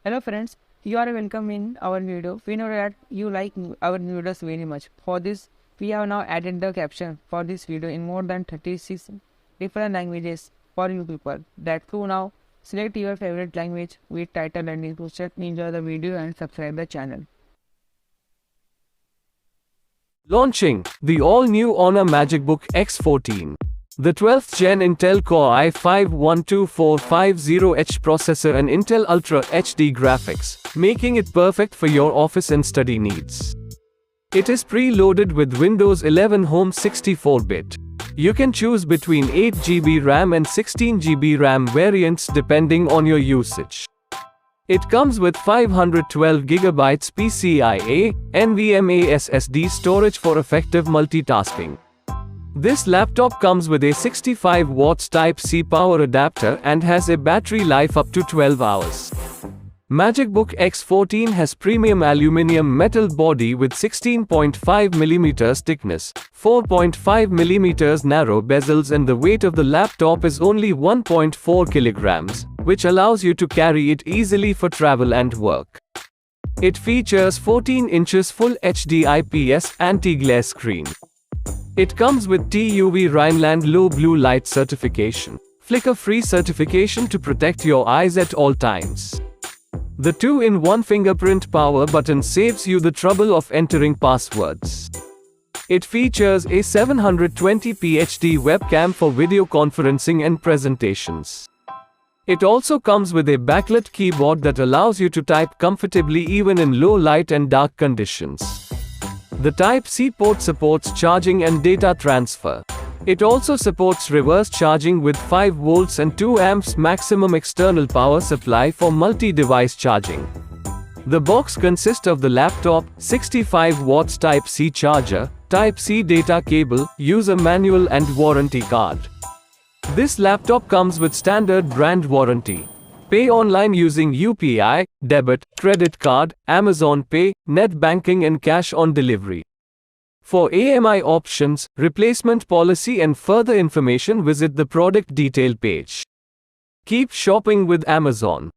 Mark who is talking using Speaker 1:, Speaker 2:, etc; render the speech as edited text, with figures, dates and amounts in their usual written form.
Speaker 1: Hello friends, you are welcome in our video. We know that you like our videos very much. For this, we have now added the caption for this video in more than 36 different languages for you people. That too now, select your favorite language with title and description. Enjoy the video and subscribe the channel.
Speaker 2: Launching the all-new Honor MagicBook X14. The 12th Gen Intel Core i5-12450H processor and Intel Ultra HD graphics, making it perfect for your office and study needs. It is preloaded with Windows 11 Home 64-bit. You can choose between 8GB RAM and 16GB RAM variants depending on your usage. It comes with 512GB PCIe, NVMe SSD storage for effective multitasking. This laptop comes with a 65 watts Type-C power adapter and has a battery life up to 12 hours. MagicBook X14 has premium aluminum metal body with 16.5mm thickness, 4.5mm narrow bezels, and the weight of the laptop is only 1.4 kilograms, which allows you to carry it easily for travel and work. It features 14 inches Full HD IPS anti-glare screen. It comes with TUV Rhineland Low Blue Light certification, flicker-free certification to protect your eyes at all times. The 2-in-1 fingerprint power button saves you the trouble of entering passwords. It features a 720p HD webcam for video conferencing and presentations. It also comes with a backlit keyboard that allows you to type comfortably even in low light and dark conditions. The Type-C port supports charging and data transfer. It also supports reverse charging with 5 volts and 2 amps maximum external power supply for multi-device charging. The box consists of the laptop, 65 watts Type-C charger, Type-C data cable, user manual and warranty card. This laptop comes with standard brand warranty. Pay online using UPI, debit, credit card, Amazon Pay, net banking and cash on delivery. For AMI options, replacement policy and further information, visit the product detail page. Keep shopping with Amazon.